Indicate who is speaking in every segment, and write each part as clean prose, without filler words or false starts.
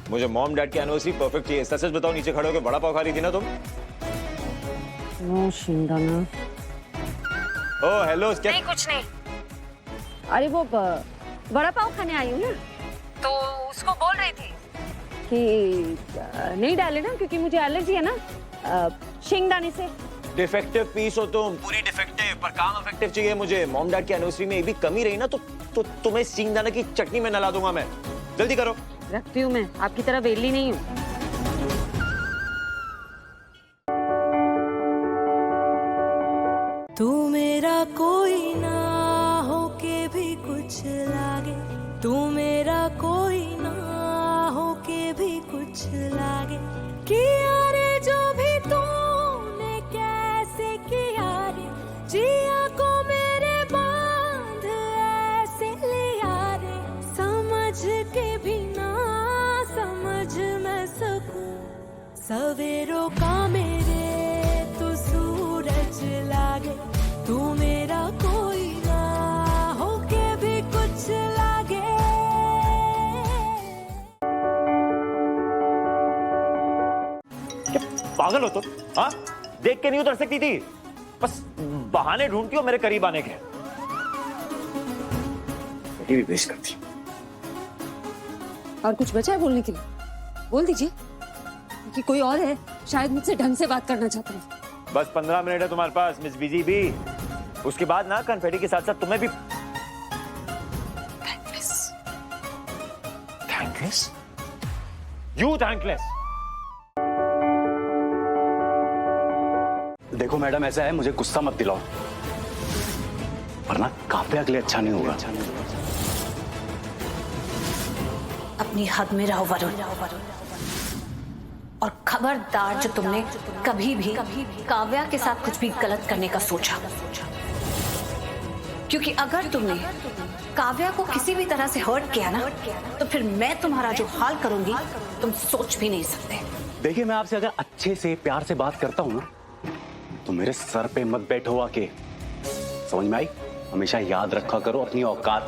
Speaker 1: मुझे mom dad की anniversary perfect चाहिए। सच सच बताओ, नीचे खड़े होकर बड़ा पाव खा रही थी ना तुम?
Speaker 2: नो शिंदाना।
Speaker 1: Oh hello.
Speaker 2: नहीं कुछ नहीं। अरे वो बड़ा पाव खाने आई हूँ ना, तो उसको बोल रही थी कि नहीं डाले ना, क्योंकि मुझे एलर्जी है ना शिंगदाने से।
Speaker 1: डिफेक्टिव पीस हो तुम, पूरी डिफेक्टिव, पर काम इफेक्टिव चाहिए मुझे। मॉम डैड की एनिवर्सरी में एक भी कमी रही ना तो तुम्हें सिंगदाना की चटनी में नला दूंगा मैं। जल्दी करो।
Speaker 2: रखती हूँ मैं, आपकी तरह वेली नहीं हूँ।
Speaker 3: तू मेरा कोई ना हो के भी कुछ लागे, तू मेरा कोई ना हो के भी कुछ लागे, किया रे जो भी तूने कैसे किया रे, जिया को मेरे बांध ऐसे लिया रे, समझ के भी ना समझ मैं सकूं, सवेरों का मेरे तू सूरज लागे, तू मेरा कोई ना हो के भी कुछ लागे।
Speaker 1: क्या पागल हो तुम? हाँ, देख के नहीं उतर सकती थी? बस बहाने ढूंढती हो मेरे करीब आने के। बेटी भी पेश करती।
Speaker 2: और कुछ बचा है बोलने के लिए? बोल दीजिए कि कोई और है, शायद मुझसे ढंग से बात करना चाहता है।
Speaker 1: बस 15 मिनट है तुम्हारे पास मिस बीजी भी। उसके बाद ना कन्फेटी के साथ साथ तुम्हें भी। Thankless, thankless, you thankless.
Speaker 4: देखो मैडम, ऐसा है, मुझे गुस्सा मत दिलाओ, वरना काव्या के लिए अच्छा नहीं होगा।
Speaker 5: अपनी हद में रहो वरुण, और खबरदार जो तुमने कभी भी काव्या के साथ कुछ भी गलत करने का सोचा, क्योंकि अगर तुमने काव्या को किसी भी तरह से हर्ट किया ना, तो फिर मैं तुम्हारा जो हाल करूंगी तुम सोच भी नहीं सकते।
Speaker 4: देखिए, मैं आपसे अगर अच्छे से प्यार से बात करता हूँ ना, तो मेरे सर पे मत बैठो आके, समझ में आई? हमेशा याद रखा करो अपनी औकात।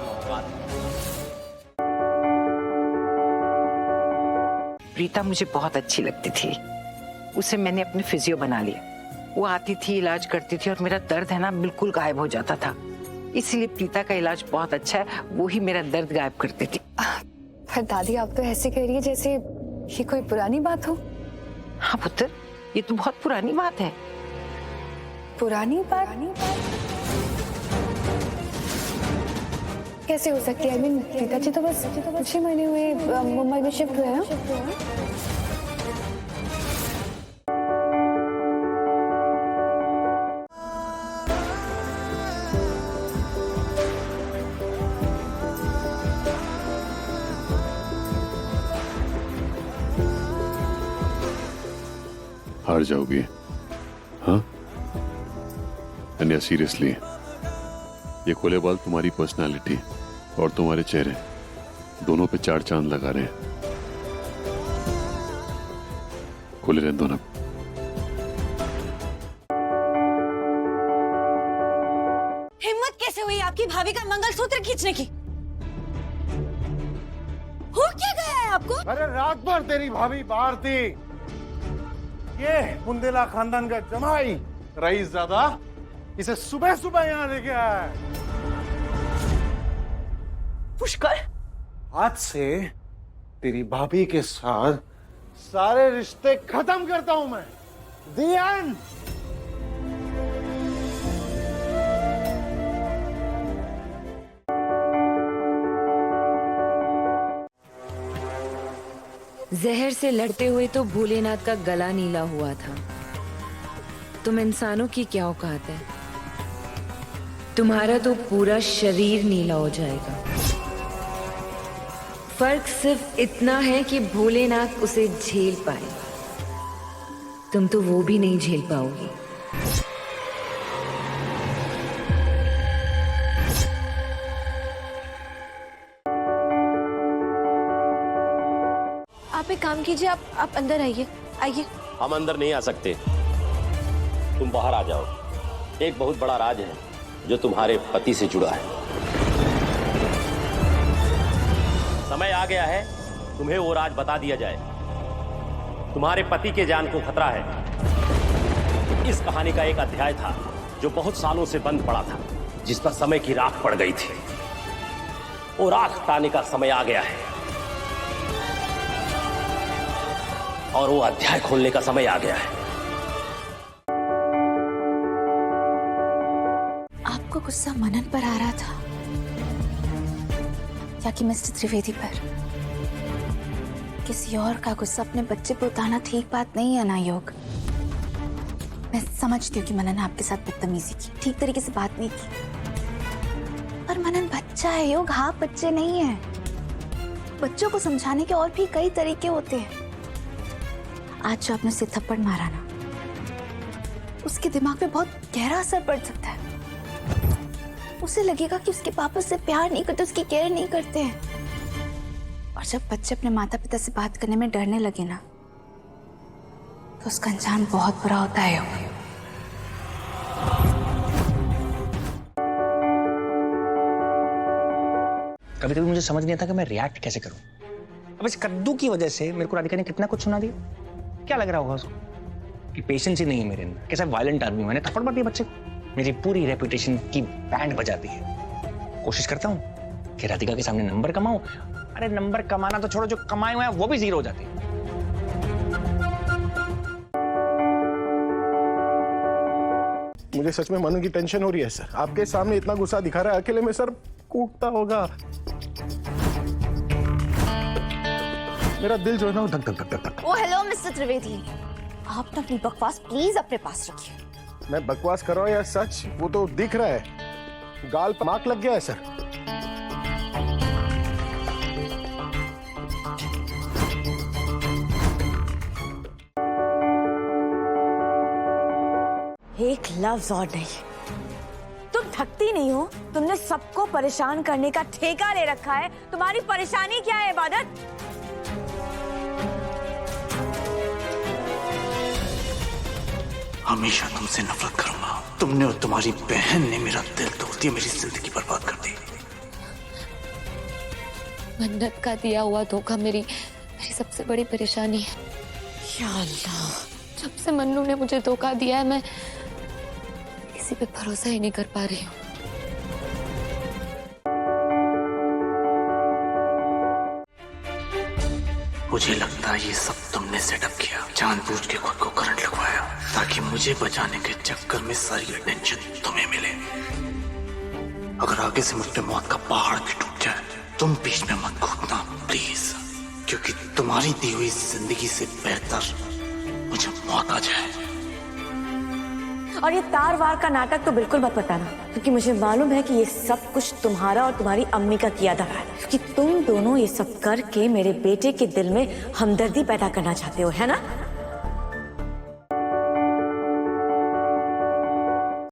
Speaker 6: प्रीता मुझे बहुत अच्छी लगती थी, उसे मैंने अपनी फिजियो बना लिया। वो आती थी, इलाज करती थी, और मेरा दर्द है ना बिल्कुल गायब हो जाता था। इसलिए प्रीता का इलाज बहुत अच्छा है, वो ही मेरा दर्द गायब करती थी।
Speaker 7: पर दादी, आप तो ऐसे कह रही है जैसे ये कोई पुरानी बात हो।
Speaker 6: हाँ पुत्र, ये तो बहुत पुरानी बात है।
Speaker 7: पुरानी बात कैसे हो सकती है? आई मीन, पिताजी तो बस कुछ ही महीने हुए मुंबई में शिफ्ट हुए हैं।
Speaker 8: हार जाओगी? हाँ? अन्या सीरियसली, ये खोले बाल तुम्हारी पर्सनालिटी और तुम्हारे चेहरे दोनों पे 4 चांद लगा रहे हैं। खोले रहने दो ना।
Speaker 3: हिम्मत कैसे हुई आपकी भाभी का मंगलसूत्र खींचने की? हो क्या गया है आपको?
Speaker 9: अरे रात भर तेरी भाभी बाहर थी। ये बुंदेला खानदान का जमाई रईस ज़ादा इसे सुबह सुबह यहाँ लेके आया है।
Speaker 6: पुष्कर,
Speaker 9: आज से तेरी भाभी के साथ सारे रिश्ते खत्म करता हूं मैं। The end।
Speaker 10: जहर से लड़ते हुए तो भोलेनाथ का गला नीला हुआ था। तुम इंसानों की क्या औकात है? तुम्हारा तो पूरा शरीर नीला हो जाएगा। फर्क सिर्फ इतना है कि भोलेनाथ उसे झेल पाए, तुम तो वो भी नहीं झेल पाओगी।
Speaker 7: आप एक काम कीजिए, आप अंदर आइए। आइए।
Speaker 11: हम अंदर नहीं आ सकते, तुम बाहर आ जाओ। एक बहुत बड़ा राज है जो तुम्हारे पति से जुड़ा है। समय आ गया है तुम्हें वो राज बता दिया जाए। तुम्हारे पति के जान को खतरा है। इस कहानी का एक अध्याय था जो बहुत सालों से बंद पड़ा था, जिस पर समय की राख पड़ गई थी। वो राख हटाने का समय आ गया है और वो अध्याय खोलने का समय आ गया है।
Speaker 5: आपको गुस्सा मनन पर आ रहा था या कि मिस्टर त्रिवेदी पर? किसी और का गुस्सा अपने बच्चे पर उतारना ठीक बात नहीं है ना योग। मैं समझती हूँ कि मनन ने आपके साथ बदतमीजी की, ठीक तरीके से बात नहीं की, पर मनन बच्चा है योग, आप बच्चे नहीं है। बच्चों को समझाने के और भी कई तरीके होते हैं। आज जो आपने उसे थप्पड़ मारा ना, उसके दिमाग पे बहुत गहरा असर पड़ सकता है। उसे लगेगा कि उसके पापा उससे प्यार नहीं करते, उसकी केयर नहीं करते हैं। और जब बच्चे अपने माता पिता से बात करने में डरने लगे ना, तो उसका अंजाम बहुत बुरा होता है योग।
Speaker 12: कभी कभी मुझे समझ नहीं आता कि मैं रिएक्ट कैसे करूं। अब इस कद्दू की वजह से मेरे को राधिका ने कितना कुछ सुना दिया। क्या लग रहा होगा उसको कि पेशेंस ही नहीं है मेरे अंदर। कैसा वायलेंट आदमी, मैंने थप्पड़ मार दिया बच्चे को। मेरी पूरी रेपुटेशन की बैंड बजा दी है। कोशिश करता हूं कि राधिका के सामने नंबर कमाऊं। अरे नंबर कमाना तो छोड़ो, जो कमाए हुए हैं वो भी जीरो हो जाते हैं।
Speaker 9: मुझे सच में मनन की टेंशन हो रही है सर। आपके सामने इतना गुस्सा दिखा रहा है, अकेले में सर कूटता होगा। मेरा दिल जो है ना वो धक धक धक धक।
Speaker 5: ओ हेलो मिस्टर त्रिवेदी, आप ना अपनी बकवास प्लीज अपने पास रखिए।
Speaker 9: मैं बकवास कर रहा हूँ या सच, वो तो दिख रहा है। गाल पर मार्क लग गया है सर।
Speaker 3: एक लफ्ज और नहीं। तुम थकती नहीं हो? तुमने सबको परेशान करने का ठेका ले रखा है। तुम्हारी परेशानी क्या है इबादत?
Speaker 13: हमेशा तुमसे नफरत करूंगा। तुमने और तुम्हारी बहन ने मेरा दिल तोड़ दिया, मेरी जिंदगी बर्बाद कर दी।
Speaker 10: मन्नत का दिया हुआ धोखा मेरी सबसे बड़ी परेशानी है।
Speaker 3: या अल्लाह,
Speaker 10: जब से मन्नू ने मुझे धोखा दिया है, मैं किसी पे भरोसा ही नहीं कर पा रही हूँ।
Speaker 13: मुझे लगता है ये सब तुमने सेटअप किया, जानबूझ के खुद को करंट लगवाया ताकि मुझे बचाने के चक्कर में सारी अटेंशन तुम्हें मिले। अगर आगे से मुझ पे मौत का पहाड़ भी टूट जाए, तुम बीच में मत कूदना प्लीज, क्योंकि तुम्हारी दी हुई जिंदगी से बेहतर मुझे मौत आ जाए।
Speaker 3: और ये तार वार का नाटक तो बिल्कुल मत बताना, क्योंकि मुझे मालूम है कि ये सब कुछ तुम्हारा और तुम्हारी अम्मी का किया धरा है। क्योंकि तुम दोनों ये सब करके मेरे बेटे के दिल में हमदर्दी पैदा करना चाहते हो, है ना?